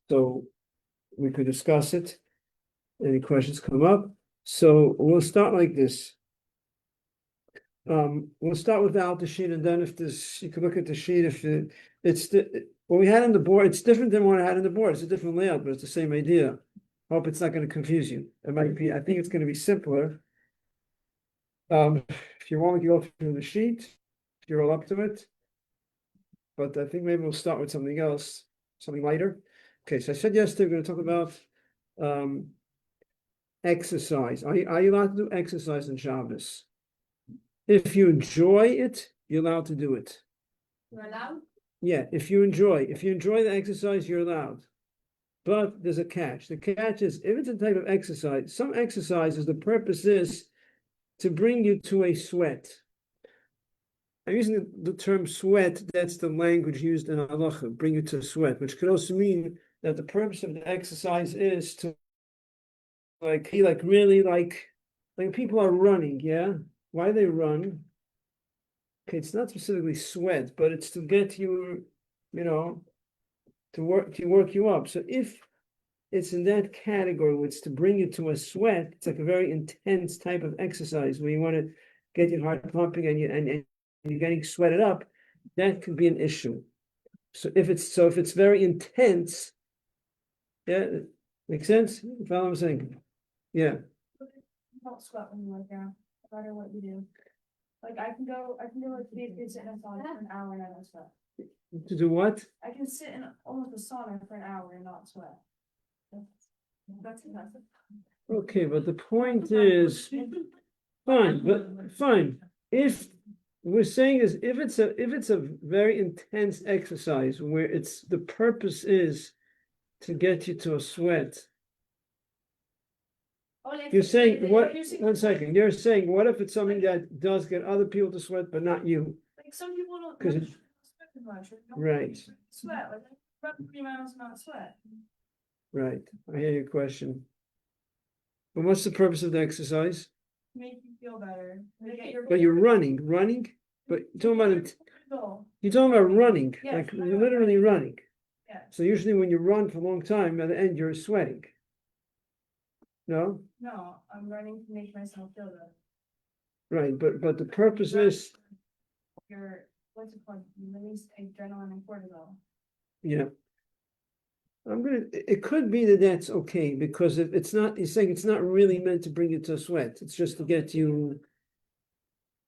So we could discuss it. Any questions come up? So we'll start like this. We'll start without the sheet, and then if this, you can look at the sheet. If it's what we had on the board, it's different than what I had on the board. It's a different layout, but it's the same idea. Hope it's not going to confuse you. It might be. I think it's going to be simpler. If you want, we can go through the sheet. If you're all up to it. But I think maybe we'll start with something else, something lighter. Okay, so I said yesterday we're going to talk about exercise. Are you allowed to do exercise on Shabbos? If you enjoy it, you're allowed to do it. You're allowed? Yeah, if you enjoy the exercise, you're allowed. But there's a catch. The catch is if it's a type of exercise, some exercises, the purpose is to bring you to a sweat. I'm using the term sweat, that's the language used in halacha, bring you to a sweat, which could also mean that the purpose of the exercise is to really people are running, yeah? Why they run? Okay, it's not specifically sweat, but it's to get you, to work you up. So if it's in that category, where it's to bring you to a sweat, it's like a very intense type of exercise where you want to get your heart pumping and you're getting sweated up, that could be an issue. So if it's very intense, yeah, makes sense? You follow what I'm saying? Yeah. You don't sweat when you work out, no matter what you do. Like I can go sit in a sauna for an hour and I don't sweat. To do what? I can sit in almost a sauna for an hour and not sweat. That's impressive. Okay, but the point is, fine. If we're saying is if it's a very intense exercise where the purpose is to get you to a sweat. You're saying what? 1 second. You're saying what if it's something that does get other people to sweat, but not you? Like some people don't Because sweat as much. Right. Sweat, like run 3 miles and not sweat. Right. I hear your question. But what's the purpose of the exercise? Make you feel better. But you're running. But you're talking about running, Yes, like you're literally running. Yeah. So usually when you run for a long time, at the end you're sweating. No? No, I'm running to make myself feel good. Right, but the purpose is, What's it called? You release adrenaline and cortisol. yeah. It could be that that's okay, because if it's not, you're saying it's not really meant to bring you to a sweat. It's just to get you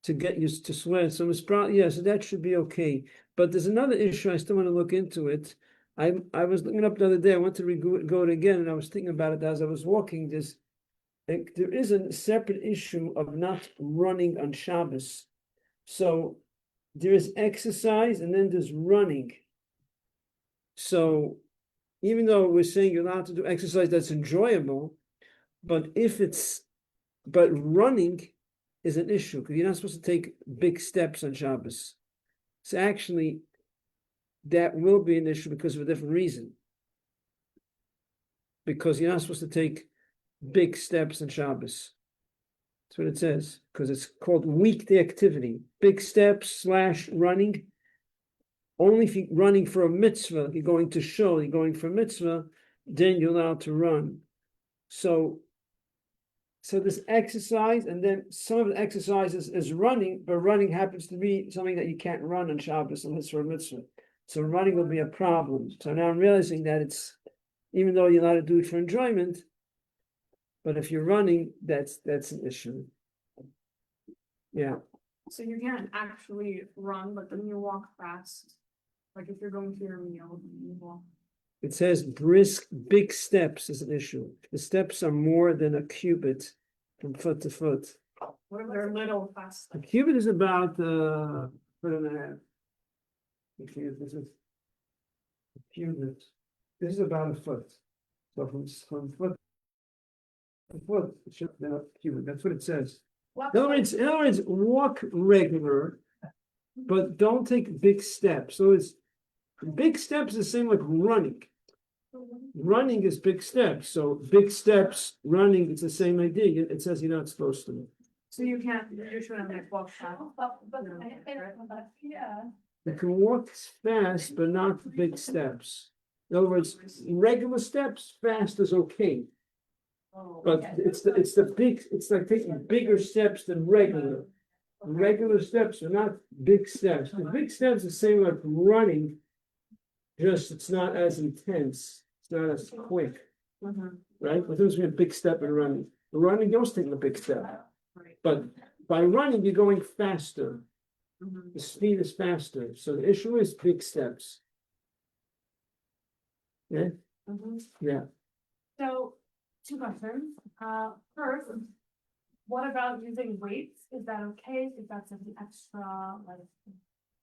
to sweat. So it's probably, yeah, so that should be okay. But there's another issue, I still want to look into it. I was looking up the other day, I went to go it again, and I was thinking about it as I was walking. There is a separate issue of not running on Shabbos. So there is exercise and then there's running. So even though we're saying you're allowed to do exercise that's enjoyable, but running is an issue because you're not supposed to take big steps on Shabbos. So actually, that will be an issue because of a different reason. Because you're not supposed to take big steps on Shabbos. That's what it says, because it's called weekday activity. Big steps / running. Only if you're running for a mitzvah, you're going to shul, you're going for a mitzvah, then you're allowed to run. So this exercise, and then some of the exercises is running, but running happens to be something that you can't run on Shabbos unless for a mitzvah. So running will be a problem. So now I'm realizing that it's, even though you're allowed to do it for enjoyment, but if you're running, that's an issue. Yeah. So you can't actually run, but then you walk fast. Like if you're going to your meal, you walk. It says brisk, big steps is an issue. The steps are more than a cubit from foot to foot. What if they're little fast? A cubit is about a foot and a half. Okay, this is a cubit. This is about a foot. So from foot to foot, it should be a cubit. That's what it says. In other words, walk regular, but don't take big steps. So big steps is the same like running. Running is big steps. So big steps, running, it's the same idea. It says you're not supposed to. So you shouldn't like walk fast. Yeah. You can walk fast, but not big steps. In other words, regular steps, fast is okay. But it's like taking bigger steps than regular. Regular steps are not big steps. The big steps are same like running, just it's not as intense, it's not as quick, right? But there's a big step in running. Running, you're always taking a big step. But by running, you're going faster. The speed is faster. So the issue is big steps. Yeah? Yeah. So, two questions. First, what about using weights? Is that okay? If that's an extra, like,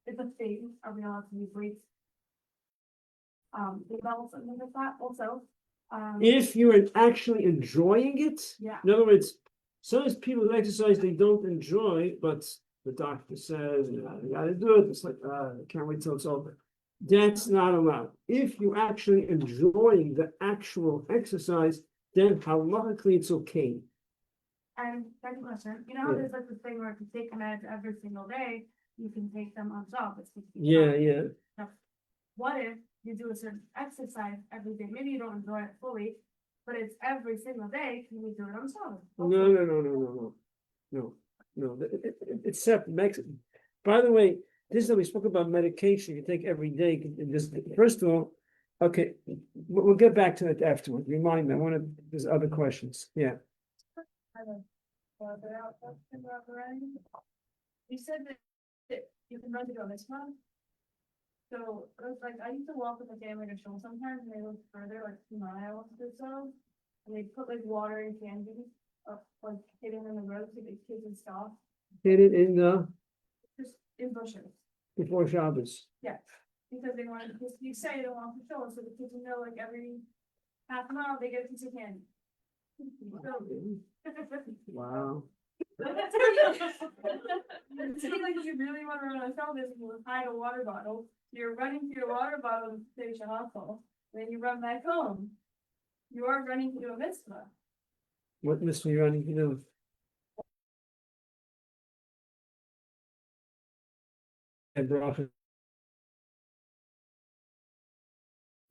it's a thing, are we allowed to use weights? Develop something like that also. If you're actually enjoying it, Yeah. in other words, sometimes people who exercise they don't enjoy, but the doctor says, you gotta do it. It's like, I can't wait till it's over. That's not allowed. If you're actually enjoying the actual exercise, then halachically it's okay. And second question, you know how there's like this thing where if you take meds every single day, you can take them on Shabbos. Yeah. What if you do a certain exercise every day? Maybe you don't enjoy it fully, but it's every single day. Can you do it on Shabbos? No. It's separate. By the way, this is how we spoke about medication you take every day. First of all, okay, we'll get back to it afterward. Remind me, there's other questions. Yeah. You said that you can run to go this month. So it was like I used to walk with my family to shul sometimes, and they live further, like 2 miles or so, and they put like water in candy, like hidden in the road so the kids would stop. Hit it in Just in bushes. before Shabbos. Yeah, because they wanted, you say you don't want to show, so the kids will know like every half mile they get a piece of candy. Wow. Like you really want to run on Shabbos, you will hide a water bottle. You're running to your water bottle to finish a household, then you run back home. You are running to do a mitzvah. What mitzvah you running to do?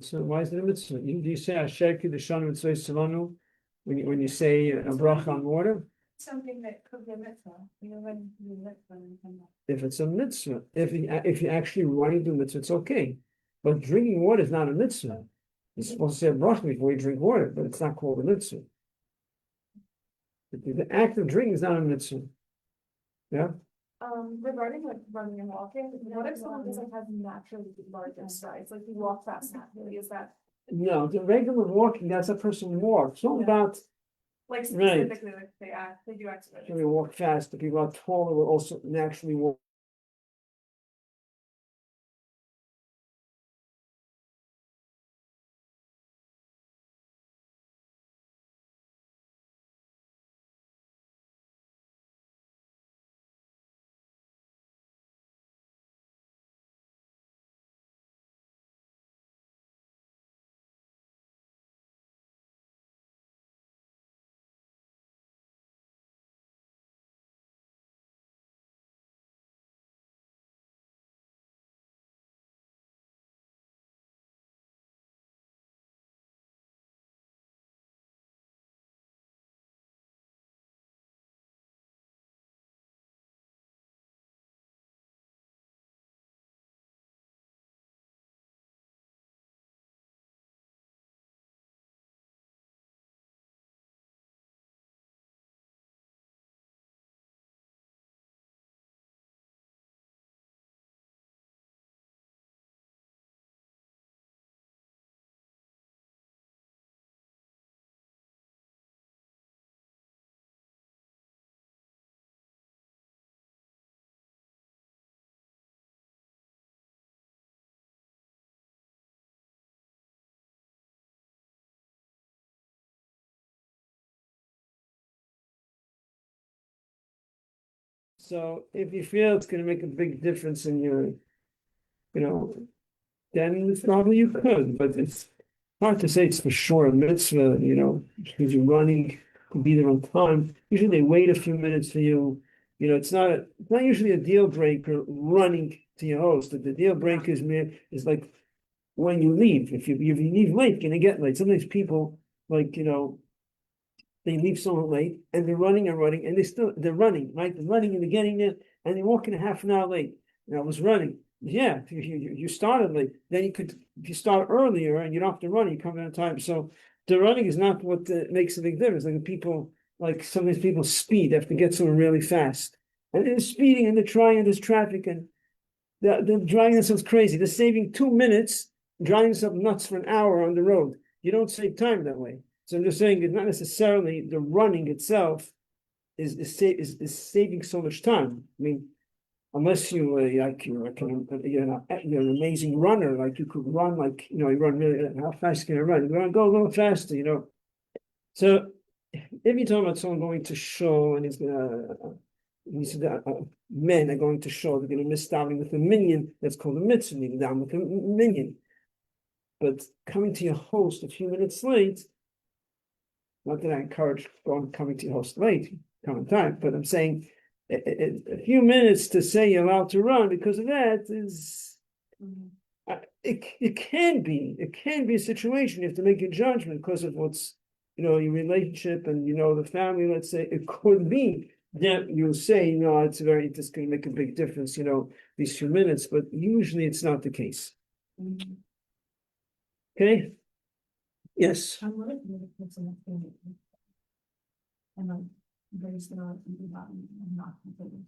So why is it a mitzvah? Do you say Asher Kiddushanu Mitzvah Savanu when you say a bracha on water? Something that could be a mitzvah. You're running to do a mitzvah and come back. If it's a mitzvah, if you're actually running to a mitzvah, it's okay. But drinking water is not a mitzvah. You're supposed to say a bracha before you drink water, but it's not called a mitzvah. The act of drinking is not a mitzvah. Yeah. Regarding like running and walking, what if someone just like has naturally larger strides, like you walk fast naturally, is that No, the regular walking, that's a person walks. It's all about like specifically like they do exercise? they walk fast. The people are taller will also naturally walk. So if you feel it's going to make a big difference in your, then probably you could, but it's hard to say it's for sure a mitzvah, because you're running, to be there on time. Usually they wait a few minutes for you. It's not usually a deal breaker running to your host. The deal breaker is like when you leave. If you leave late, you're gonna get late. Sometimes people like, they leave so late and they're running and running and they're running, right? They're running and they're getting there and they're walking a half an hour late. And I was running. Yeah, if you started late, then if you start earlier and you don't have to run, you come in on time. So the running is not what makes a big difference. Like sometimes people speed, they have to get somewhere really fast. And they're speeding and they're trying and there's traffic and they're driving themselves crazy. They're saving 2 minutes, driving themselves nuts for an hour on the road. You don't save time that way. So I'm just saying it's not necessarily the running itself is saving so much time. I mean, unless you're an amazing runner, like you could run you run really, how fast can I run? You go a little faster, So if you're talking about someone going to show and men are going to show, they're going to miss davening with a minyan, that's called a mitzvah, needing down with a minyan. But coming to your host a few minutes late, not that I encourage coming to your host late, come on time, but I'm saying a few minutes to say you're allowed to run because of that is, it can be a situation you have to make a judgment because of what's, your relationship and, the family, let's say. It could be that you'll say, it's going to make a big difference, these few minutes, but usually it's not the case. Okay? Yes. I'm really good at what's in the thing. And I'm very still about not completely.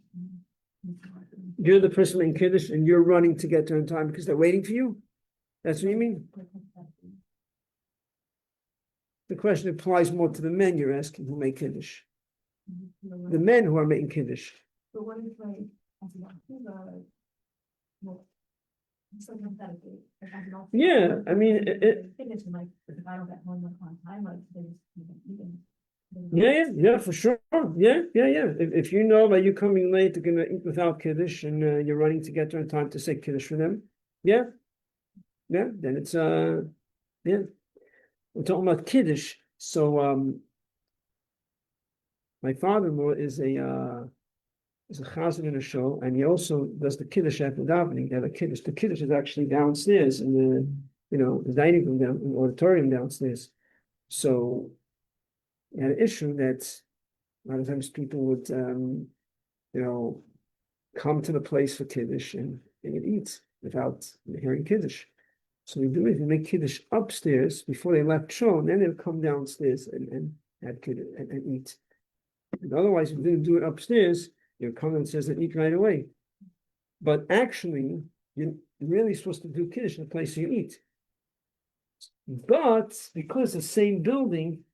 You're the person in Kiddush and you're running to get there in time because they're waiting for you? That's what you mean? The question applies more to the men you're asking who make Kiddush. The men who are making Kiddush. But what if it's like hypothetically, if I can also. Yeah, I mean, Finish and like, if I don't get home on time, like, they just even. Yeah, for sure. Yeah. If you know that you're coming late, they're gonna eat without Kiddush and you're running to get there in time to say Kiddush for them. Yeah, then it's yeah. We're talking about Kiddush. So my father-in-law is a chazan in a show, and he also does the Kiddush after davening. They have a Kiddush. The Kiddush is actually downstairs in the dining room down in the auditorium downstairs. So we had an issue that a lot of times people would come to the place for Kiddush and they would eat without hearing Kiddush. So we do is we make Kiddush upstairs before they left show, and then they'll come downstairs and have Kiddush and eat. And otherwise, if we didn't do it upstairs, you'll come downstairs and eat right away. But actually, you're really supposed to do Kiddush in the place you eat. But because the same building,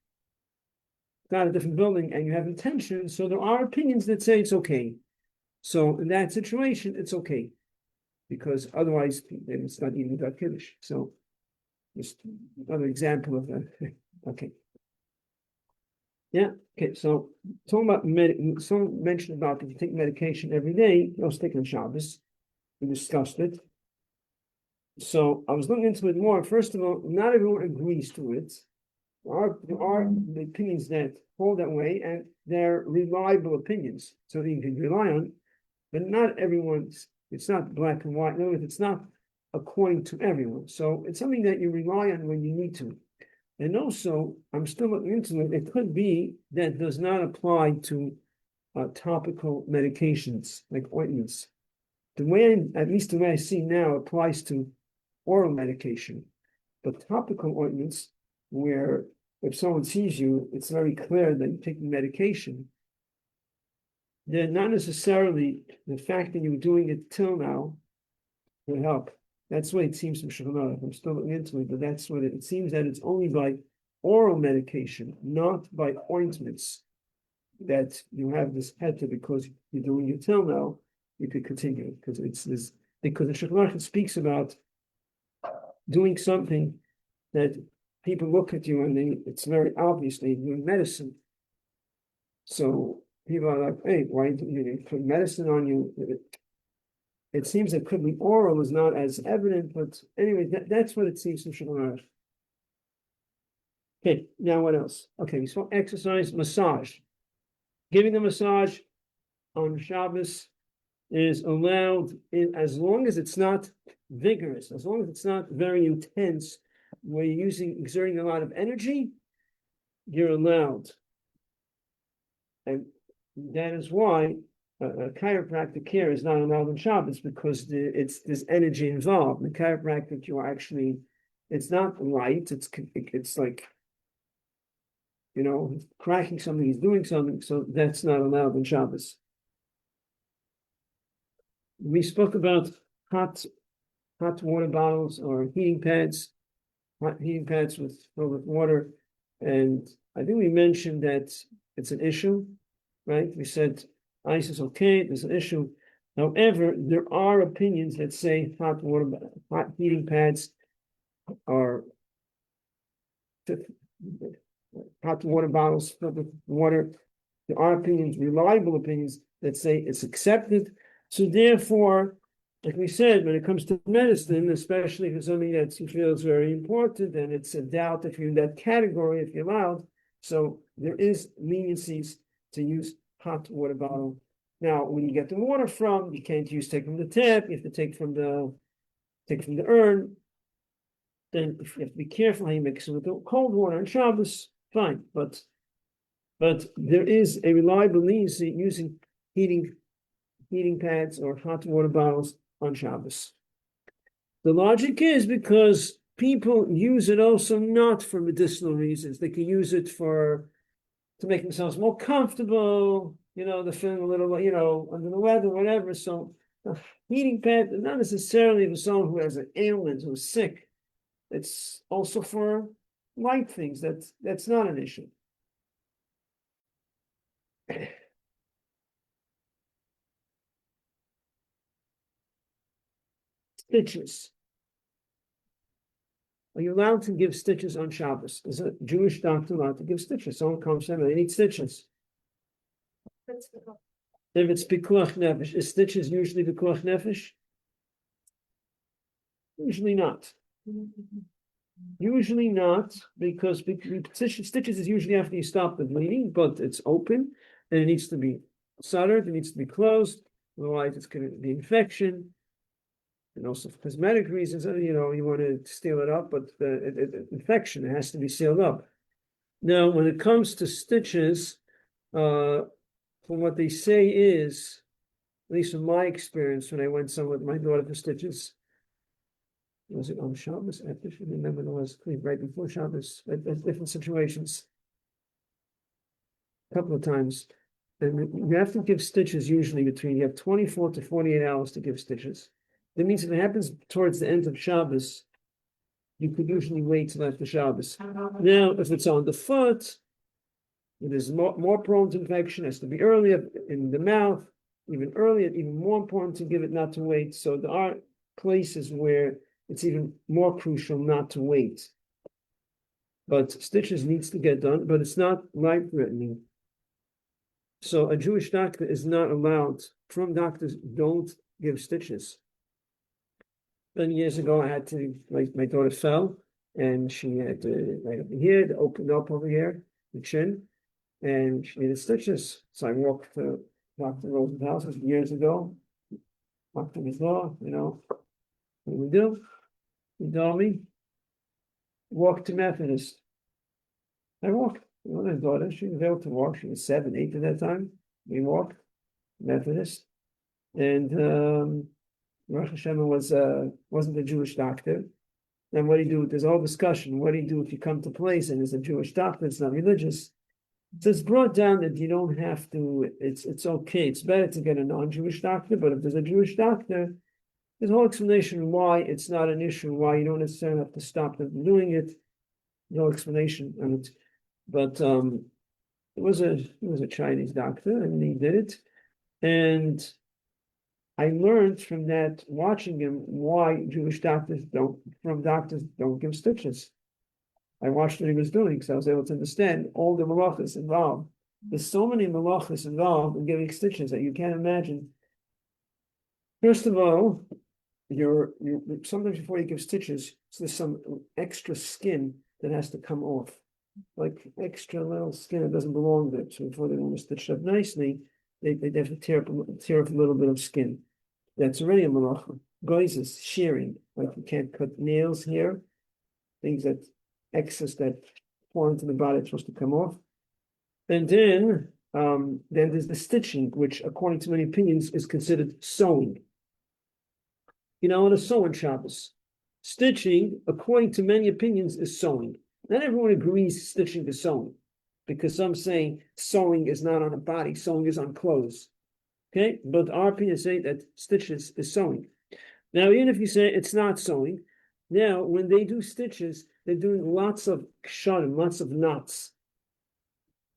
not a different building, and you have intention, so there are opinions that say it's okay. So in that situation, it's okay. Because otherwise, it's not eating without Kiddush. So just another example of that. Okay. Yeah. Okay. So talking about someone mentioned about if you take medication every day, you also take it on Shabbos. We discussed it. So I was looking into it more. First of all, not everyone agrees to it. There are the opinions that hold that way, and they're reliable opinions, so that you can rely on. But not everyone's. It's not black and white. In other words, it's not according to everyone. So it's something that you rely on when you need to. And also, I'm still looking into it. It could be that does not apply to topical medications like ointments. The way, at least the way I see now, applies to oral medication. But topical ointments, where if someone sees you, it's very clear that you're taking medication. They're not necessarily the fact that you were doing it till now will help. That's what it seems from Shulchan. I'm still looking into it, but that's what it seems that it's only by oral medication, not by ointments, that you have this heter because you're doing it till now. You could continue because it's this because the Shulchan speaks about doing something that people look at you and it's very obviously doing medicine. So people are like, hey, why do you put medicine on you? It seems that could be oral is not as evident, but anyway, that's what it seems from Shulchan. Okay, now what else? Okay, we saw exercise, massage. Giving the massage on Shabbos is allowed as long as it's not vigorous, as long as it's not very intense, where you're exerting a lot of energy, you're allowed. And that is why a chiropractic care is not allowed on Shabbos, because there's energy involved. In chiropractic, you are actually, it's not light, it's like, cracking something, he's doing something, so that's not allowed on Shabbos. We spoke about hot water bottles or heating pads, hot heating pads filled with water, and I think we mentioned that it's an issue, right? We said ice is okay, there's an issue. However, there are opinions that say hot heating pads are hot water bottles filled with water. There are opinions, reliable opinions, that say it's accepted. So therefore, like we said, when it comes to medicine, especially if it's something that you feel is very important, and it's a doubt if you're in that category, if you're allowed. So there is leniencies to use hot water bottle. Now, when you get the water from, you can't take from the tap, you have to take from the urn. Then if you have to be careful how you mix it with the cold water on Shabbos, fine. But there is a reliable leniency using heating pads or hot water bottles on Shabbos. The logic is because people use it also not for medicinal reasons. They can use it to make themselves more comfortable. They're feeling a little, under the weather, whatever. So a heating pad is not necessarily for someone who has an ailment, who's sick. It's also for light things. That's not an issue. Stitches. Are you allowed to give stitches on Shabbos? Is a Jewish doctor allowed to give stitches? Someone comes to him and they need stitches. If it's pikuach nefesh, is stitches usually pikuach nefesh? Usually not. Usually not, because stitches is usually after you stop the bleeding, but it's open and it needs to be soldered, it needs to be closed, otherwise it's going to be infection. And also for cosmetic reasons, you want to seal it up, but the infection has to be sealed up. Now, when it comes to stitches, from what they say is, at least from my experience, when I went with my daughter for stitches, was it on Shabbos? I remember it was right before Shabbos at different situations, a couple of times. And you have to give stitches usually you have 24 to 48 hours to give stitches. That means if it happens towards the end of Shabbos, you could usually wait till after Shabbos. Now, if it's on the foot, it is more prone to infection, it has to be earlier in the mouth, even earlier, even more important to give it, not to wait. So there are places where it's even more crucial not to wait. But stitches needs to get done, but it's not life-threatening. So a Jewish doctor is not allowed, from doctors don't give stitches. Many years ago, I had to, my daughter fell, and she had to, right over here, to open up over here, the chin, and she needed stitches. So I walked to Dr. Rosenthal's house years ago, knocked on his door, what do we do? He told me, walk to Methodist. I walked. My daughter, she was able to walk. She was 7, 8 at that time. We walked, Methodist. And Rosh Hashanah wasn't a Jewish doctor. Then what do you do? There's all discussion. What do you do if you come to a place and there's a Jewish doctor, it's not religious? So it's brought down that you don't have to, it's okay. It's better to get a non-Jewish doctor, but if there's a Jewish doctor, there's a whole explanation why it's not an issue, why you don't necessarily have to stop them from doing it. No explanation on it. But it was a Chinese doctor, and he did it. And I learned from that, watching him, why Jewish doctors don't give stitches. I watched what he was doing, so I was able to understand all the malachas involved. There's so many malachas involved in giving stitches that you can't imagine. First of all, sometimes before you give stitches, so there's some extra skin that has to come off, like extra little skin that doesn't belong there. So before they want to stitch it up nicely, they have to tear off a little bit of skin. That's already a malacha. Goys is shearing, like you can't cut nails here, things that excess that fall into the body is supposed to come off. And then there's the stitching, which according to many opinions is considered sewing. You know, on a sewing Shabbos. Stitching, according to many opinions, is sewing. Not everyone agrees stitching is sewing, because some say sewing is not on a body, sewing is on clothes. Okay, but our opinions say that stitches is sewing. Now, even if you say it's not sewing, now when they do stitches, they're doing lots of ksharim, lots of knots.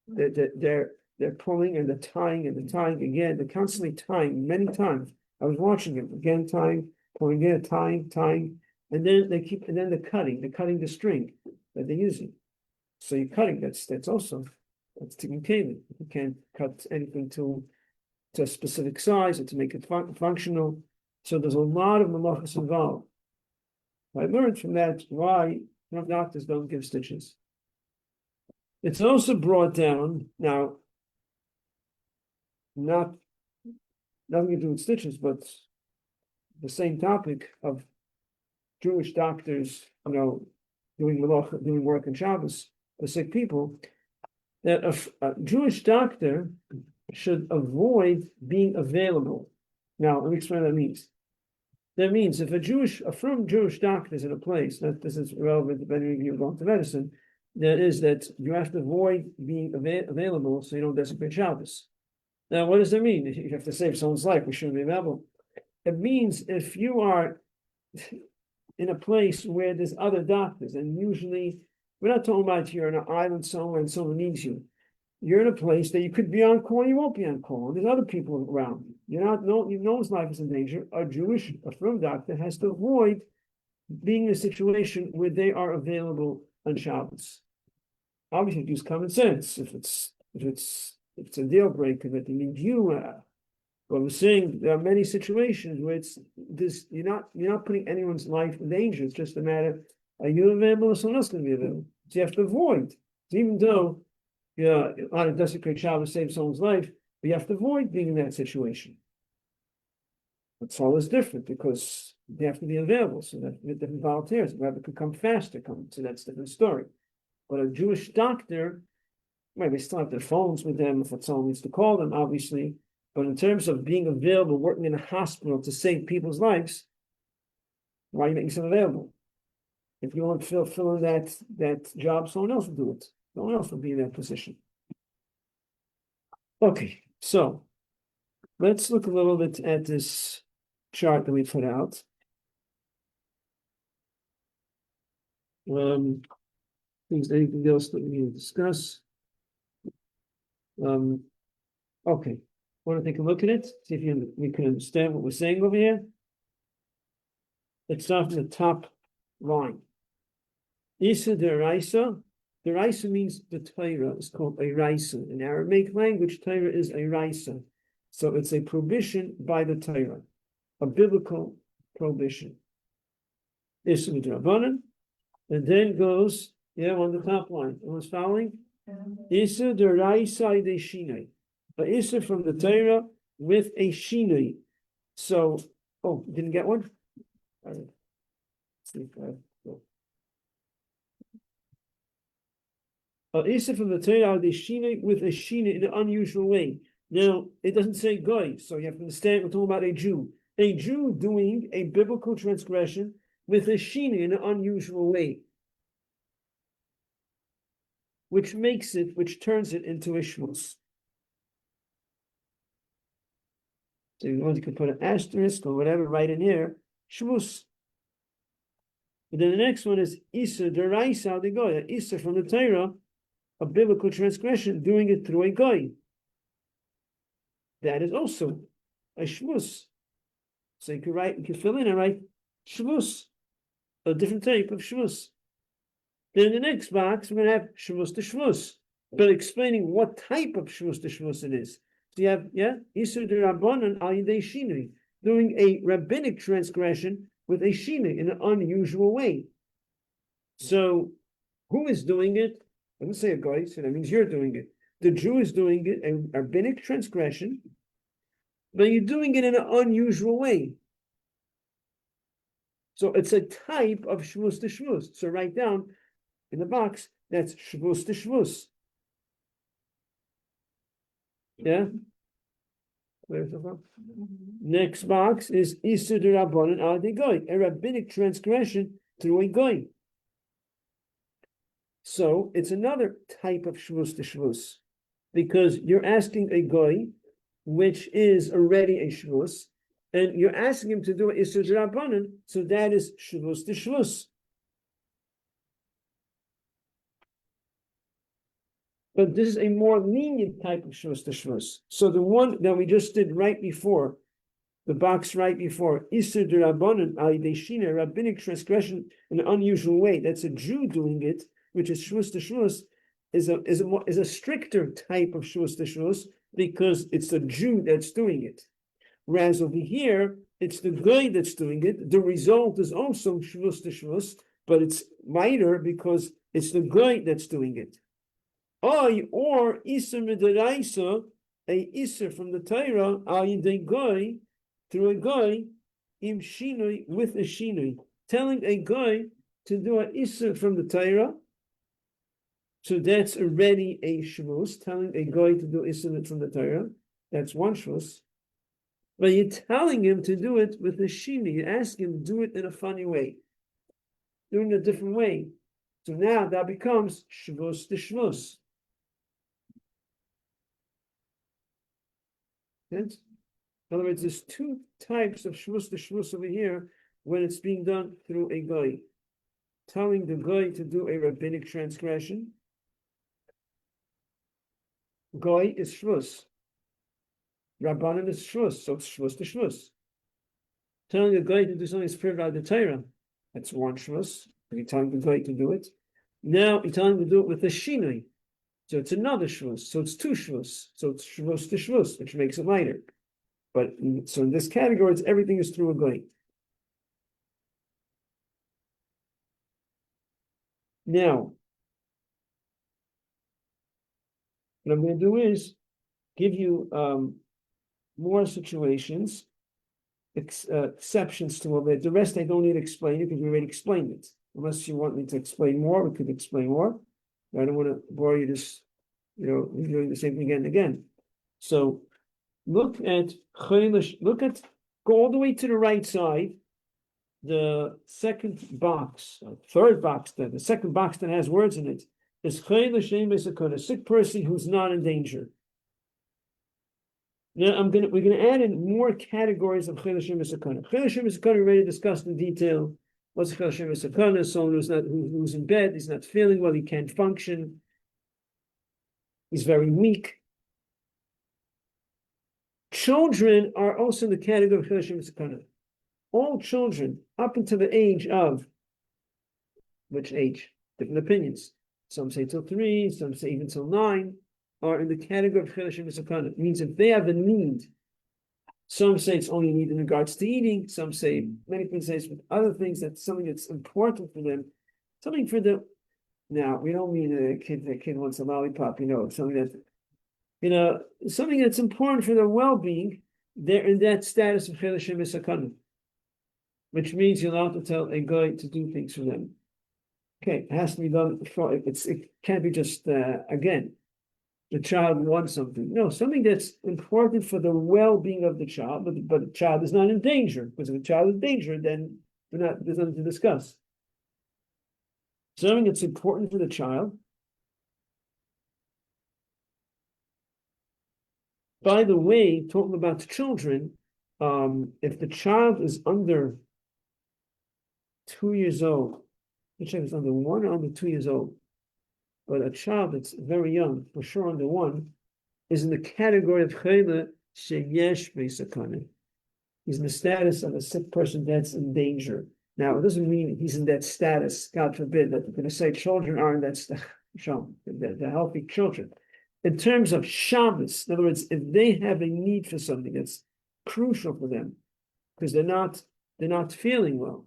They're pulling and they're tying again. They're constantly tying many times. I was watching it again, tying, pulling again, tying, and then they're cutting the string that they're using. So you're cutting, that's taking care. You can't cut anything to a specific size or to make it functional. So there's a lot of malachas involved. I learned from that why doctors don't give stitches. It's also brought down, now, nothing to do with stitches, but the same topic of Jewish doctors, doing work in Shabbos for sick people, that a Jewish doctor should avoid being available. Now, let me explain what that means. That means if a firm Jewish doctor is in a place, that this is relevant depending if you're going to medicine, that is that you have to avoid being available so you don't desecrate Shabbos. Now, what does that mean? If you have to save someone's life, we shouldn't be available. It means if you are in a place where there's other doctors, and usually we're not talking about you're on an island somewhere and someone needs you. You're in a place that you could be on call, and you won't be on call. There's other people around. No one's life is in danger. A firm doctor has to avoid being in a situation where they are available on Shabbos. Obviously, use common sense. If it's a deal breaker that they need you. But we're saying there are many situations where you're not putting anyone's life in danger. It's just a matter, are you available or someone else going to be available? So you have to avoid. So even though you're on a desecrate Shabbos, save someone's life, but you have to avoid being in that situation. But Saul is different because they have to be available so that different volunteers, the rabbi could come faster, so that's a different story. But a Jewish doctor, they still have their phones with them if someone needs to call them, obviously. But in terms of being available, working in a hospital to save people's lives, why are you making yourself available? If you want to fill in that job, someone else will do it. No one else will be in that position. Okay, so let's look a little bit at this chart that we put out. Anything else that we need to discuss? Okay. Want to take a look at it? See if we can understand what we're saying over here. Let's start from the top line. Isa deraisa. Deraisa means the Torah is called a raisa. In Aramaic language, Torah is a raisa. So it's a prohibition by the Torah, a biblical prohibition. Isa d'Rabbanan, and then goes, on the top line. Everyone's following? Isa deraisa de shinei. But Issa from the Torah with a shinui. So, didn't get one? All right. Issa from the Torah, the shinui with a shinui in an unusual way. Now, it doesn't say goy, so you have to understand we're talking about a Jew. A Jew doing a biblical transgression with a shinui in an unusual way. Which turns it into a shmuz. So you can put an asterisk or whatever right in here, shmuz. And then the next one is Isa deraisa de goy, Isa from the Torah, a biblical transgression, doing it through a goy. That is also a shmuz. So you can fill in and write shmuz, a different type of shmuz. Then in the next box, we're going to have shmuz to shmuz, but explaining what type of shmuz to shmuz it is. So you have, Isur d'Rabbanan al yidei shinui, doing a rabbinic transgression with a shinui in an unusual way. So, who is doing it? I didn't say a guy, so that means you're doing it. The Jew is doing it, a rabbinic transgression but you're doing it in an unusual way. So it's a type of shvus to shvus. So write down in the box, that's shvus to shvus. Yeah? Clear so far? Next box is Isur de Rabbanan al de Goy, a rabbinic transgression through a Goy. So it's another type of shvus to shvus, because you're asking a Goy, which is already a shvus, and you're asking him to do Isur de Rabbanan, so that is shvus to shvus. But this is a more lenient type of shvus to shvus. So the one that we just did right before, the box right before, Isur de Rabbanan al yedei shina, rabbinic transgression in an unusual way. That's a Jew doing it, which is shvus to shvus, is a stricter type of shvus to shvus because it's a Jew that's doing it. Whereas over here, it's the guy that's doing it. The result is also shvus to shvus, but it's lighter because it's the guy that's doing it. Or Isur midaraisa, a Isur from the Torah, al yedei goy, through a guy, im shinui, with a shinui, telling a guy to do an Isur from the Torah. So that's already a shvus, telling a guy to do Isur from the Torah. That's one shvus. But you're telling him to do it with a shinui. You ask him to do it in a funny way, doing it a different way. So now that becomes shvus to shvus. In other words, there's two types of shvus to shvus over here when it's being done through a guy. Telling the guy to do a rabbinic transgression. Guy is shvus. Rabbanan is shvus, so it's shvus to shvus. Telling a guy to do something that's prohibited by the Torah, that's one shvus. You're telling the guy to do it. Now you're telling him to do it with a shinui. So it's another shvus. So it's two shvus. So it's shvus to shvus, which makes it lighter. But so in this category, it's everything is through a goy. Now, what I'm going to do is give you more situations, exceptions to all that. The rest I don't need to explain because we already explained it. Unless you want me to explain more, we could explain more. I don't want to bore you this, doing the same thing again and again. So look at, go all the way to the right side, the second box, third box, the second box that has words in it, is a sick person who's not in danger. Now we're gonna add in more categories of chayil Hashem v'sakana. Chayil Hashem v'sakana we already discussed in detail. What's chayil Hashem v'sakana? Someone who's in bed, he's not feeling well, he can't function, he's very weak. Children are also in the category of chayil Hashem v'sakana. All children up until the age of which age? Different opinions. Some say till 3, some say even till 9. Are in the category of chayil Hashem v'sakana. It means if they have a need, some say it's only a need in regards to eating, some say, many people say it's with other things, that's something that's important for them, something for the, now, we don't mean a kid wants a lollipop, something that, something that's important for their well-being, they're in that status of chayil Hashem v'sakana, which means you're allowed to tell a guy to do things for them. Okay, it has to be done, it can't be just, again, the child wants something. No, something that's important for the well-being of the child, but the child is not in danger. Because if the child is in danger, then there's nothing to discuss. Something that's important for the child. By the way, talking about children, if the child is under 2 years old, the child is under 1 or under 2 years old, but a child that's very young, for sure under 1, is in the category of chayla sheyesh v'sakana. He's in the status of a sick person that's in danger. Now, it doesn't mean he's in that status, God forbid, that we're going to say children are in that status, the healthy children. In terms of Shabbos, in other words, if they have a need for something that's crucial for them, because they're not feeling well,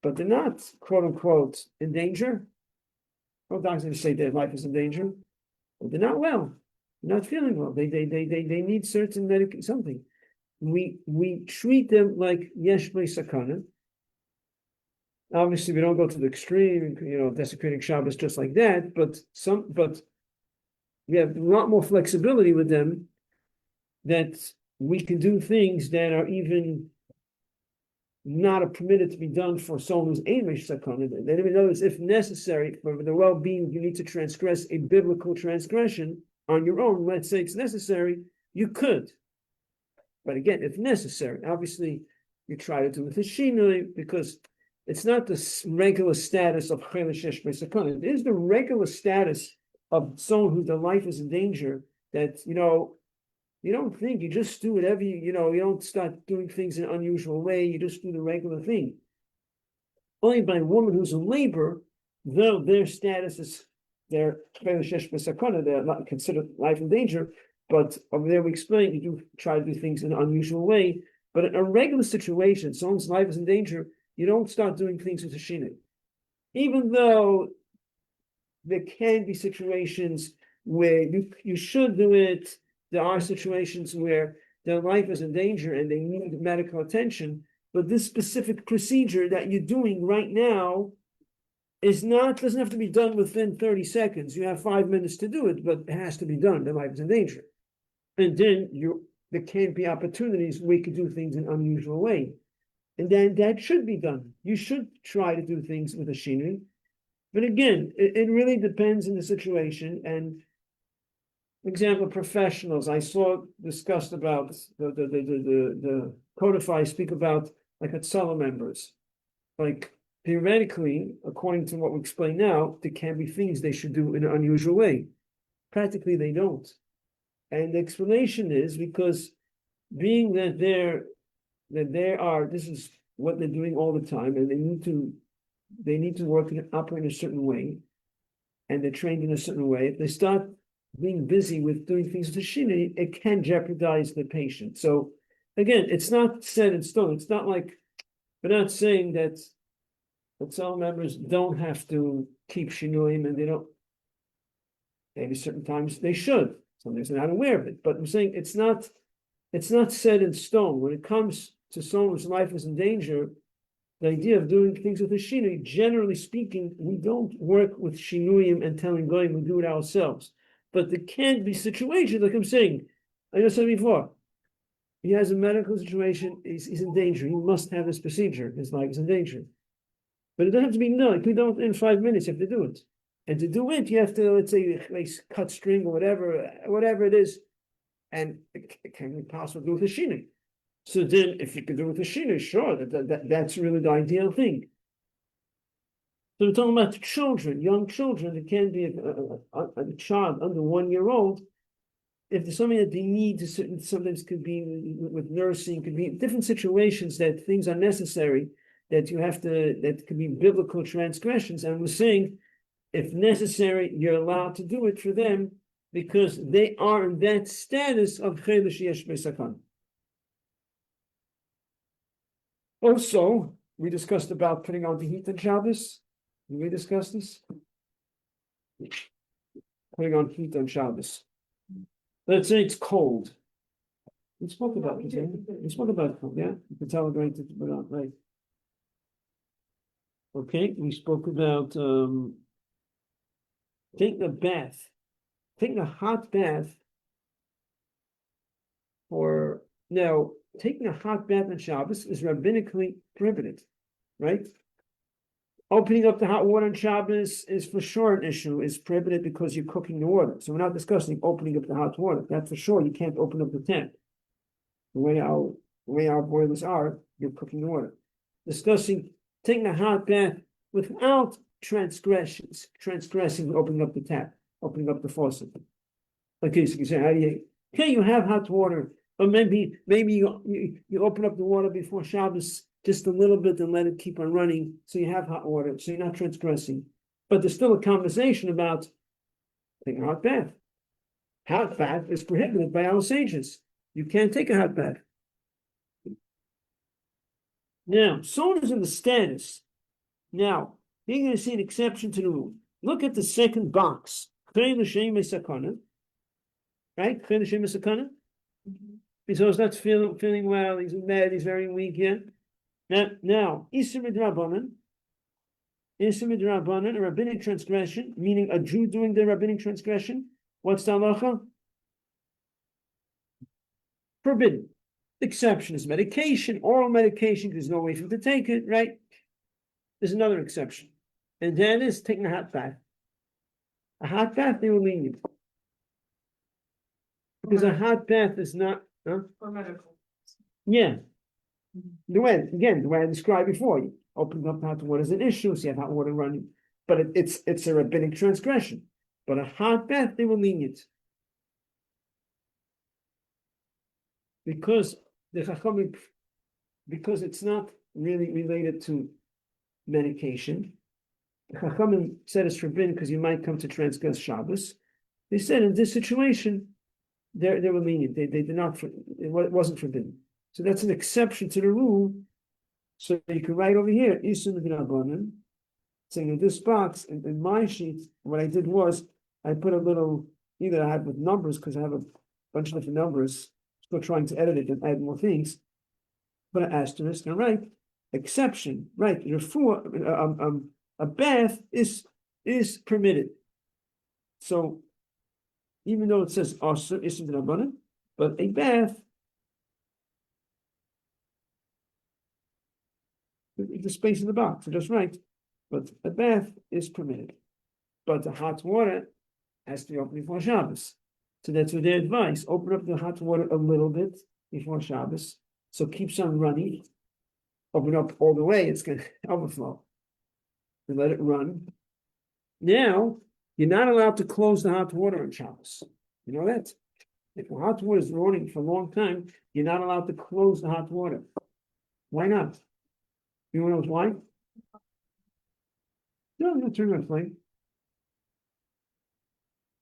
but they're not, quote unquote, in danger. No doctors say their life is in danger, but they're not well. not feeling well. They need certain medical something. We treat them like yesh sakana. Obviously, we don't go to the extreme, desecrating Shabbos just like that. But we have a lot more flexibility with them, that we can do things that are even not permitted to be done for someone who's Amish Sakana. Then in other words, if necessary for the well-being, you need to transgress a biblical transgression on your own. Let's say it's necessary, you could. But again, if necessary, obviously you try to do it with Shinui, because it's not the regular status of Chelesh Yesh Sakana. It is the regular status of someone whose life is in danger, that you don't think, you just do whatever you don't start doing things in an unusual way, you just do the regular thing. Only by a woman who's in labor, though their status is they're not considered life in danger, but over there we explain you do try to do things in an unusual way. But in a regular situation, someone's life is in danger, you don't start doing things with a shina. Even though there can be situations where you should do it, there are situations where their life is in danger and they need medical attention, but this specific procedure that you're doing right now doesn't have to be done within 30 seconds. You have 5 minutes to do it, but it has to be done. Their life is in danger. And then there can be opportunities where you can do things in an unusual way. And then that should be done. You should try to do things with a shinui. But again, it really depends on the situation. And for example, professionals, I saw discussed about the codify speak about like Hatzalah members. Like theoretically, according to what we explain now, there can be things they should do in an unusual way. Practically, they don't. And the explanation is because being that this is what they're doing all the time, and they need to work and operate in a certain way, and they're trained in a certain way. If they start being busy with doing things with the shini, it can jeopardize the patient. So again, it's not set in stone. It's not like we're not saying that some members don't have to keep shinuim, and they don't. Maybe certain times they should. Sometimes they're not aware of it. But I'm saying it's not set in stone. When it comes to someone whose life is in danger, the idea of doing things with a shinui, generally speaking, we don't work with shinuim and telling goyim, we do it ourselves. But there can be situations, like I'm saying, I just said before, he has a medical situation, he's in danger, he must have this procedure, his life is in danger. But it doesn't have to be no, if you don't in 5 minutes, you have to do it. And to do it, you have to, let's say, cut string or whatever it is, and it can be possible to do with a shinui. So then, if you can do it with a shinui, sure, that's really the ideal thing. So we're talking about children, young children. It can be a child under 1 year old. If there's something that they need, sometimes could be with nursing, could be different situations that things are necessary, that could be biblical transgressions. And we're saying, if necessary, you're allowed to do it for them because they are in that status of Chelesh Yesh Sakan. Also, we discussed about putting on the heat on Shabbos. Did we discuss this? Putting on heat on Shabbos. Let's say it's cold. We spoke about it. We spoke about it, yeah? You can tell we're going to put on, right? Okay, we spoke about taking a bath, taking a hot bath taking a hot bath on Shabbos is rabbinically prohibited, right? Opening up the hot water on Shabbos is for sure an issue, is prohibited because you're cooking the water. So we're not discussing opening up the hot water. That's for sure. You can't open up the tap. The way our boilers are, you're cooking the water. Discussing taking a hot bath without transgressing, opening up the tap, opening up the faucet. Okay, so you say, you have hot water, or maybe you open up the water before Shabbos just a little bit and let it keep on running, so you have hot water, so you're not transgressing. But there's still a conversation about taking a hot bath. Hot bath is prohibited by our sages. You can't take a hot bath. Now, someone is in the status. Now, you're going to see an exception to the rule. Look at the second box. And right? Chayil Hashem Sakana. So he's not feeling well, he's mad, he's very weak, yeah? Now, Isur Midrabanan, a rabbinic transgression, meaning a Jew doing the rabbinic transgression. What's the halacha? Forbidden. Exception is medication, oral medication, there's no way for him to take it, right? There's another exception. And that is taking a hot bath. A hot bath, they will lenient. Because a hot bath is not, For medical. yeah. The way I described before, you open up hot water is an issue, so you have hot water running, but it's a rabbinic transgression. But a hot bath, they will lenient. Because the Chachamim, because it's not really related to medication, the Chachamim said it's forbidden because you might come to transgress Shabbos. They said in this situation, they were lenient. They did not, it wasn't forbidden. So that's an exception to the rule. So you can write over here, Isur Midrabanan, saying in this box, in my sheet, what I did was, I put a little, either I have with numbers, because I have a bunch of different numbers, still trying to edit it and add more things, but an asterisk, and right, exception, right, a bath is permitted. So, even though it says Isur Midrabanan, but a bath, the space in the box, so just right. But a bath is permitted. But the hot water has to be open before Shabbos. So that's what their advice. Open up the hot water a little bit before Shabbos. So keep some running. Open up all the way, it's going to overflow. And let it run. Now, you're not allowed to close the hot water on Shabbos. You know that? If the hot water is running for a long time, you're not allowed to close the hot water. Why not? You want to know why? No, not turning on the flame.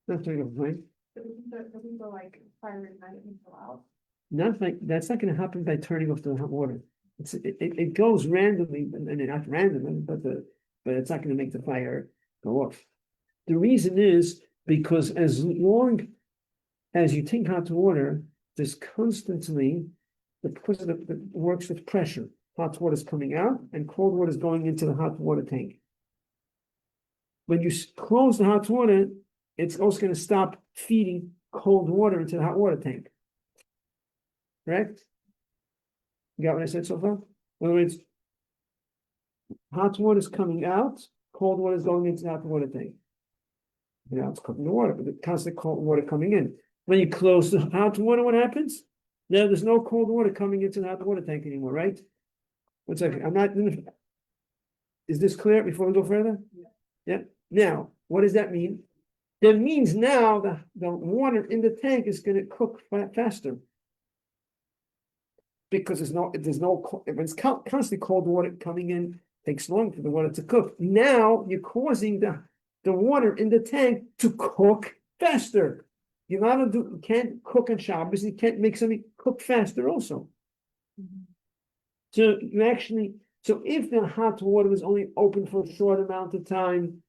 Not turning on the flame. Doesn't the like fire ignite it and go out? Not like that's not going to happen by turning off the hot water. It goes randomly, and not randomly, but it's not going to make the fire go off. The reason is because as long as you take hot water, there's constantly because it works with pressure. Hot water is coming out and cold water is going into the hot water tank. When you close the hot water, it's also going to stop feeding cold water into the hot water tank. Correct? You got what I said so far? In other words, hot water is coming out, cold water is going into the hot water tank. Now it's cooking the water, but the constant cold water coming in. When you close the hot water, what happens? Now there's no cold water coming into the hot water tank anymore, right? 1 second. I'm not. Is this clear before we go further? Yeah. Now, what does that mean? That means now the water in the tank is going to cook faster because there's no if it's constantly cold water coming in, takes long for the water to cook. Now you're causing the water in the tank to cook faster. You can't cook on Shabbos. You can't make something cook faster also. So if the hot water was only open for a short amount of time,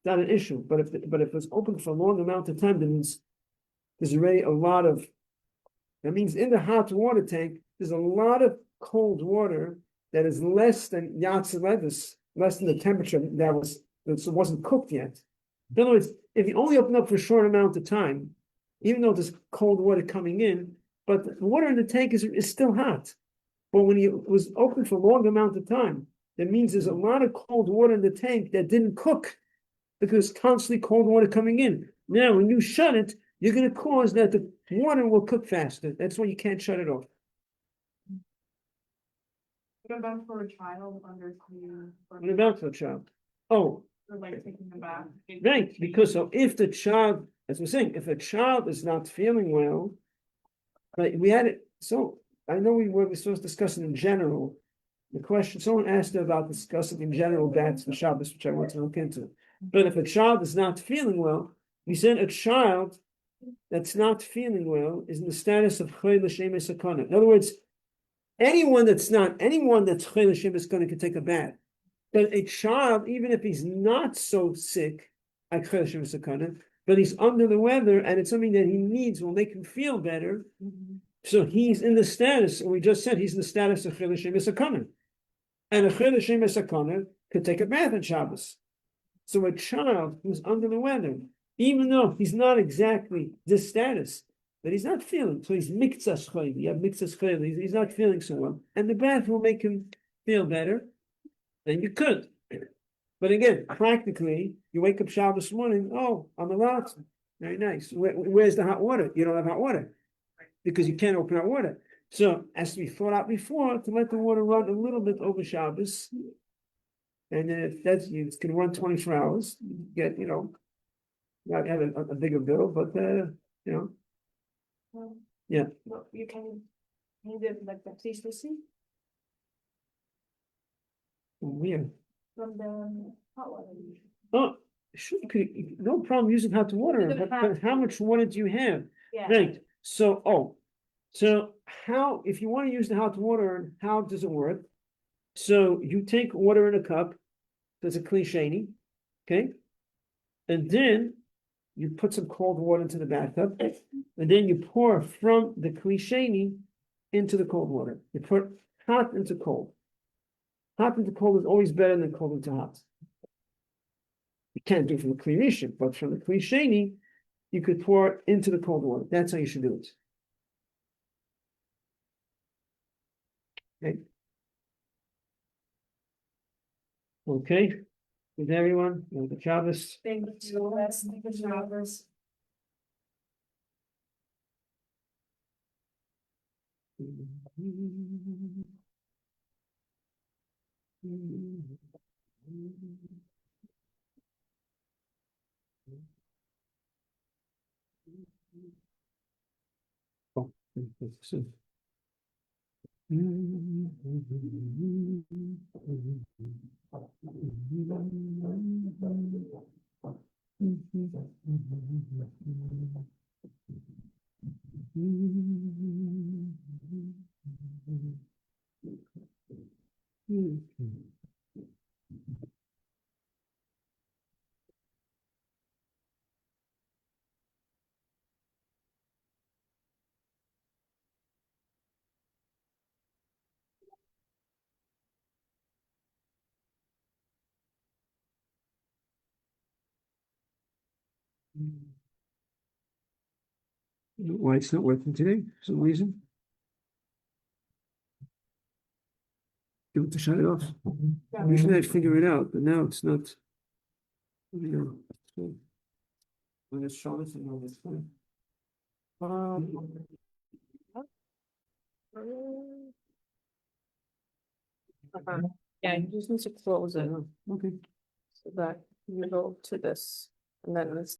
not an issue. But if it's open for a long amount of time, that means there's already a lot of. That means in the hot water tank, there's a lot of cold water that is less than Yatz Levis, less than the temperature that wasn't cooked yet. In other words, if you only open up for a short amount of time, even though there's cold water coming in, but the water in the tank is still hot. But when it was open for a long amount of time, that means there's a lot of cold water in the tank that didn't cook because constantly cold water coming in. Now, when you shut it, you're going to cause that the water will cook faster. That's why you can't shut it off. What about for a child under 3? What about for a child? Oh, Or like taking them back? right. Because so if the child, as we're saying, if a child is not feeling well, right, we had it. So I know we were supposed to discuss it in general. The question, someone asked about discussing in general that's the Shabbos, which I want to look into. But if a child is not feeling well, we said a child that's not feeling well is in the status of Chayil Hashem Sakana. In other words, anyone that's Chayil Hashem Sakana can take a bath. But a child, even if he's not so sick, like Chayil Hashem Sakana, but he's under the weather and it's something that he needs will make him feel better. So he's in the status, and we just said he's in the status of Chil Hashem Esakana. And a Chil Hashem Esakana could take a bath on Shabbos. So a child who's under the weather, even though he's not exactly this status, but he's not feeling, so he's mikzas chayli, you have mikzas chayli, he's not feeling so well, and the bath will make him feel better, then you could. But again, practically, you wake up Shabbos morning, oh, I'm allowed to. Very nice. Where's the hot water? You don't have hot water because you can't open hot water. So it has to be thought out before to let the water run a little bit over Shabbos. And then if that's it's going to run 24 hours, you get, not have a bigger bill, but Yeah. Well, you can do like the police receipt weird. from the hot water. Oh, no problem using hot water, but how much water do you have? Yeah. Right. So how, if you want to use the hot water, how does it work? So you take water in a cup, there's a klisheni, okay? And then you put some cold water into the bathtub, and then you pour from the klisheni into the cold water. You put hot into cold. Hot into cold is always better than cold into hot. You can't do it from the Kli Rishon, but from the Kli Sheni, you could pour into the cold water. That's how you should do it. Okay. Okay. With everyone, the Shabbos. Thank you. Let's make a Shabbos. Oh, so. Why it's not working today for some reason? You want to shut it off? Usually I'd figure it out, but now it's not. So let's show this and all this fine. Yeah, you just need to close it Okay. so that you go to this, and then it's